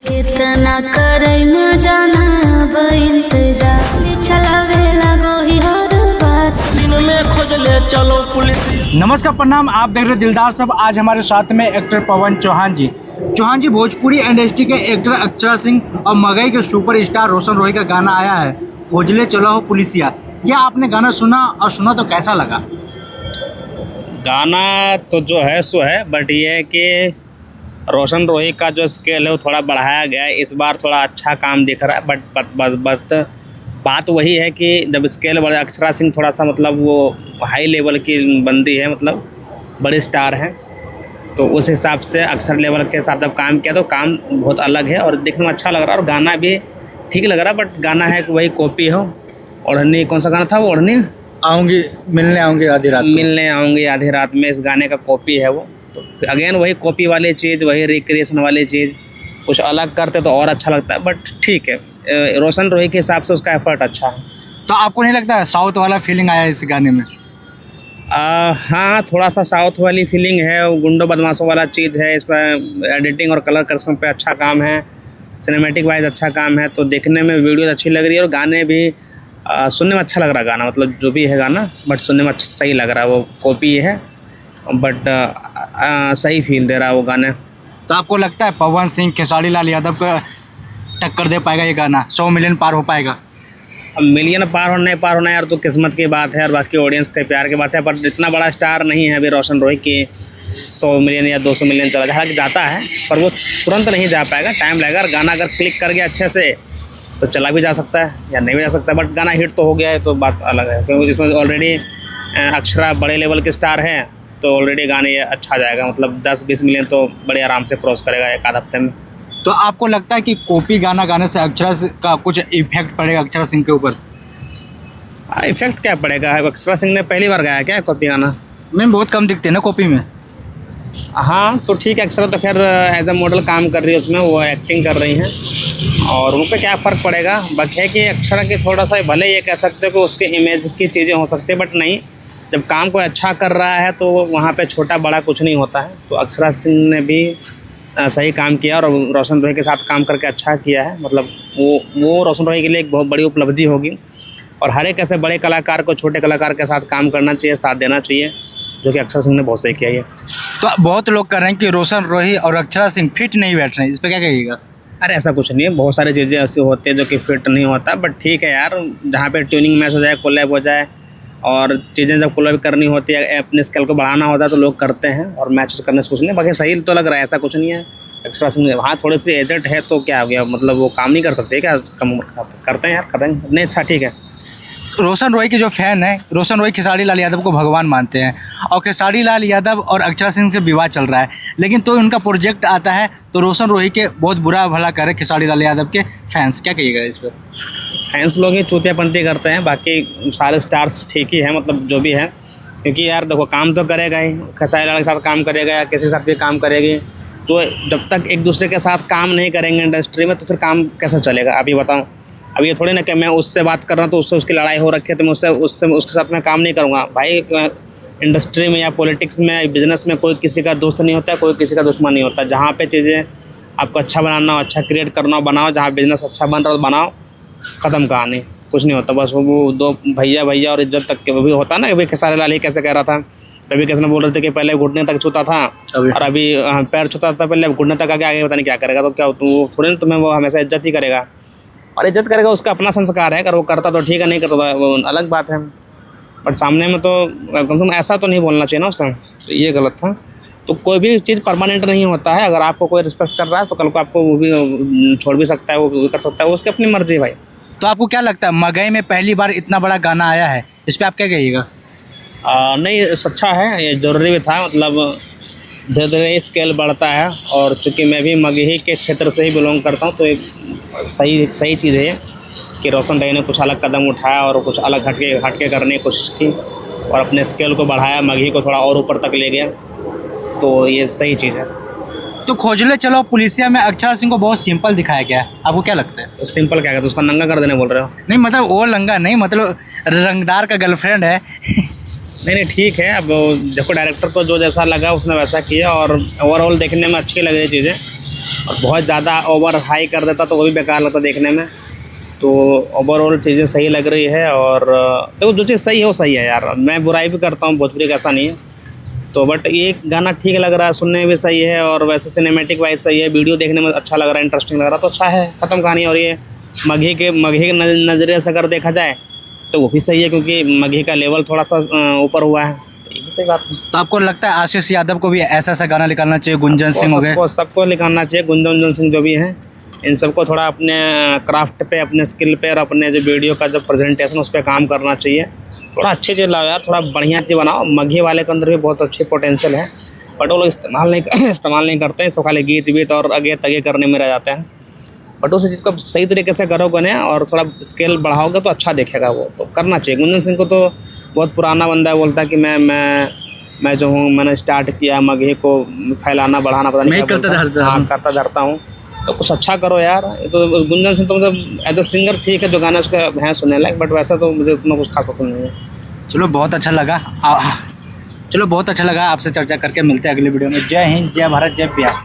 इतना करे न जाना अब इंतजार चलावे लगो ही हर बात दिन में खोज ले चलो पुलिस। नमस्कार, प्रणाम। आप देख रहे दिलदार सब। आज हमारे साथ में एक्टर पवन चौहान जी भोजपुरी इंडस्ट्री के एक्टर अक्षरा सिंह और मगही के सुपरस्टार रोशन रोही का गाना आया है, खोजले चलो हो पुलिसिया। क्या आपने गाना सुना और सुना तो कैसा लगा? गाना तो जो है सो है, बट ये है कि रोशन रोही का जो स्केल है वो थोड़ा बढ़ाया गया है। इस बार थोड़ा अच्छा काम दिख रहा है, बट बात वही है कि जब स्केल बढ़ा, अक्षरा सिंह थोड़ा सा मतलब वो हाई लेवल की बंदी है, मतलब बड़े स्टार हैं, तो उस हिसाब से अक्षर लेवल के साथ जब काम किया तो काम बहुत अलग है और देखने में अच्छा लग रहा है और गाना भी ठीक लग रहा है। बट गाना है कि वही कॉपी हो। ओढ़नी, कौन सा गाना था वो? ओढ़नी मिलने आऊँगी आधी रात में, इस गाने का कॉपी है वो। तो अगेन वही कॉपी वाली चीज़, वही रिक्रिएशन वाली चीज़, कुछ अलग करते तो और अच्छा लगता है। बट ठीक है, रोशन रोही के हिसाब से उसका एफर्ट अच्छा है। तो आपको नहीं लगता है साउथ वाला फीलिंग आया इस गाने में? हाँ, थोड़ा सा साउथ वाली फीलिंग है, गुंडों बदमाशों वाला चीज़ है। इसमें एडिटिंग और कलर करने पे अच्छा काम है, सिनेमैटिक वाइज अच्छा काम है, तो देखने में वीडियो अच्छी लग रही है और गाने भी सुनने में अच्छा लग रहा है गाना, मतलब जो भी है गाना, बट सुनने में अच्छा सही लग रहा है। वो कॉपी है बट सही फील दे रहा है वो गाने। तो आपको लगता है पवन सिंह खेसारी लाल यादव को टक्कर दे पाएगा ये गाना? 100 मिलियन पार हो पाएगा? अब मिलियन पार होना यार तो किस्मत की बात है और बाकी ऑडियंस के प्यार की बात है। पर इतना बड़ा स्टार नहीं है अभी रोशन रोही कि 100 मिलियन या 200 मिलियन चला जाए। हालांकि जाता है पर वो तुरंत नहीं जा पाएगा, टाइम लगेगा। गाना अगर क्लिक कर गया अच्छे से तो चला भी जा सकता है या नहीं भी जा सकता है, बट गाना हिट तो हो गया है तो बात अलग है, क्योंकि इसमें ऑलरेडी अक्षरा बड़े लेवल के स्टार हैं, तो ऑलरेडी गाने ये अच्छा जाएगा, मतलब 10-20 मिलियन तो बड़े आराम से क्रॉस करेगा एक आध हफ्ते में। तो आपको लगता है कि कॉपी गाना गाने से अक्षरा का कुछ इफेक्ट पड़ेगा अक्षरा सिंह के ऊपर? इफेक्ट क्या पड़ेगा? अक्षरा सिंह ने पहली बार गाया क्या कॉपी गाना? मैम बहुत कम दिखते हैं ना कॉपी में। हाँ तो ठीक है, अक्षरा तो खैर एज अ मॉडल काम कर रही है, उसमें वो एक्टिंग कर रही हैं और उन पर क्या फ़र्क पड़ेगा। बट है कि अक्षरा के थोड़ा सा भले ये कह सकते हो कि उसके इमेज की चीज़ें हो सकती है, बट नहीं, जब काम कोई अच्छा कर रहा है तो वहाँ पे छोटा बड़ा कुछ नहीं होता है। तो अक्षरा सिंह ने भी सही काम किया और रोशन रोही के साथ काम करके अच्छा किया है, मतलब वो रोशन रोही के लिए एक बहुत बड़ी उपलब्धि होगी। और हर एक ऐसे बड़े कलाकार को छोटे कलाकार के साथ काम करना चाहिए, साथ देना चाहिए, जो कि अक्षरा सिंह ने बहुत सही किया है। तो बहुत लोग कह रहे हैं कि रोशन रोही और अक्षरा सिंह फिट नहीं बैठ रहे हैं, इस पर क्या कहिएगा? अरे ऐसा कुछ नहीं है, बहुत सारी चीज़ें ऐसी होती है जो कि फिट नहीं होता, बट ठीक है यार, जहाँ पे ट्यूनिंग मैच हो जाए, कोलैब हो जाए और चीज़ें जब कोलैब करनी होती है, अपने स्केल को बढ़ाना होता है तो लोग करते हैं और मैच करने से कुछ नहीं। बाकी सही तो लग रहा है, ऐसा कुछ नहीं है। अक्षरा सिंह हाँ थोड़े से एजेड है तो क्या हो गया, मतलब वो काम नहीं कर सकते क्या? कम करते हैं यार, करते हैं नहीं। अच्छा ठीक है। रोशन रोही के जो फैन है, रोशन रोही खेसारी लाल यादव को भगवान मानते हैं और खेसारी लाल यादव और अक्षरा सिंह से विवाद चल रहा है, लेकिन तो उनका प्रोजेक्ट आता है तो रोशन रोही के बहुत बुरा भला करे खेसारी लाल यादव के फैंस। क्या कहिएगा इस पर? फैंस लोग ही चूतियापंती करते हैं, बाकी सारे स्टार्स ठीक ही हैं, मतलब जो भी है, क्योंकि यार देखो काम तो करेगा ही, खेसारी लाल के साथ काम करेगा या किसी के साथ भी काम करेगी, तो जब तक एक दूसरे के साथ काम नहीं करेंगे इंडस्ट्री में तो फिर काम कैसे चलेगा? अभी बताओ, अब ये थोड़ी ना कि मैं उससे बात कर रहा हूँ तो उससे उसकी लड़ाई हो रखी है तो मैं उसके साथ मैं काम नहीं करूँगा। भाई इंडस्ट्री में या पॉलिटिक्स में, बिजनेस में कोई किसी का दोस्त नहीं होता है, कोई किसी का दुश्मन नहीं होता। जहाँ पे चीज़ें आपको अच्छा बनाना हो, अच्छा क्रिएट करना हो, बनाओ। जहाँ बिजनेस अच्छा बन रहा हो बनाओ, ख़त्म कहानी, कुछ नहीं होता। बस वो दो भैया और इज्जत तक के वो भी होता है ना। अभी खेसारी लाल ही कैसे कह रहा था, रवि किशन बोल रहे थे कि पहले घुटने तक छूता था और अभी पैर छूता था, पहले घुटने तक आगे पता नहीं क्या करेगा। तो क्या थोड़ी ना तुम्हें वो हमेशा इज्जत ही करेगा, और इज्जत करेगा, उसका अपना संस्कार है। अगर वो करता तो ठीक है, नहीं करता वो अलग बात है। बट सामने में तो कम से कम ऐसा तो नहीं बोलना चाहिए ना उससे, तो ये गलत था। तो कोई भी चीज़ परमानेंट नहीं होता है। अगर आपको कोई रिस्पेक्ट कर रहा है तो कल को आपको वो भी छोड़ भी सकता है, वो भी कर सकता है, वो उसकी अपनी मर्जी है भाई। तो आपको क्या लगता है मगही में पहली बार इतना बड़ा गाना आया है, इस पर आप क्या कहिएगा? नहीं, अच्छा है, ये ज़रूरी भी था, मतलब धीरे धीरे स्केल बढ़ता है। और चूँकि मैं भी मगही के क्षेत्र से ही बिलोंग करता हूँ तो एक सही चीज़ है कि रोशन रोही ने कुछ अलग कदम उठाया और कुछ अलग हटके करने की कोशिश की और अपने स्केल को बढ़ाया, मगही को थोड़ा और ऊपर तक ले गया, तो ये सही चीज़ है। तो खोजले चलो पुलिसिया में अक्षरा सिंह को बहुत सिंपल दिखाया गया है, आपको क्या लगता है? तो सिंपल क्या कहते, उसका नंगा कर देने बोल रहे हो? नहीं मतलब वो लंगा नहीं, मतलब रंगदार का गर्लफ्रेंड है। नहीं ठीक है, अब देखो डायरेक्टर को जो जैसा लगा उसने वैसा किया और ओवरऑल देखने में अच्छी लग रही चीज़ें। और बहुत ज़्यादा ओवर हाई कर देता तो वो भी बेकार लगता देखने में। तो ओवरऑल चीज़ें सही लग रही है। और देखो जो चीज़ सही है वो सही है यार, मैं बुराई भी करता हूँ भोजपुरी का, ऐसा नहीं है। तो बट ये गाना ठीक लग रहा है, सुनने में भी सही है और वैसे सिनेमैटिक वाइज सही है, वीडियो देखने में अच्छा लग रहा है, इंटरेस्टिंग लग रहा है, तो अच्छा है, ख़त्म कहानी। और ये मघे के नज़रिए से अगर देखा जाए तो वो भी सही है, क्योंकि मघे का लेवल थोड़ा सा ऊपर हुआ है, तो ये भी सही बात है। तो आपको लगता है आशीष यादव को भी ऐसा ऐसा गाना निकालना चाहिए, गुंजन सिंह हो गए? सबको निकालना चाहिए, गुंजन सिंह जो भी हैं, इन सबको थोड़ा अपने क्राफ्ट पे, अपने स्किल पे और अपने जो वीडियो का जो प्रेजेंटेशन उस पर काम करना चाहिए। थोड़ा अच्छी चीज़ लाओ यार, थोड़ा बढ़िया चीज़ बनाओ। मघे वाले के अंदर भी बहुत अच्छी पोटेंशियल है, बट वो लोग इस्तेमाल नहीं करते हैं, तो खाली गीत वीत और अगे तगे करने में रह जाते हैं। बट उस चीज़ को सही तरीके से करोगे ना और थोड़ा स्केल बढ़ाओगे तो अच्छा दिखेगा, वो तो करना चाहिए। गुंजन सिंह को तो बहुत पुराना बंदा है, बोलता है कि मैं जो हूँ, मैंने स्टार्ट किया मघे को फैलाना बढ़ाना, पता नहीं करता धरता हूँ, तो कुछ अच्छा करो यार। तो गुंजन सिंह तो मतलब एज अ सिंगर ठीक है, जो गाने उसके हैं सुनने लायक, बट वैसा तो मुझे उतना कुछ खास पसंद नहीं है। चलो बहुत अच्छा लगा आपसे चर्चा करके। मिलते हैं अगली वीडियो में। जय हिंद, जय भारत, जय बिहार।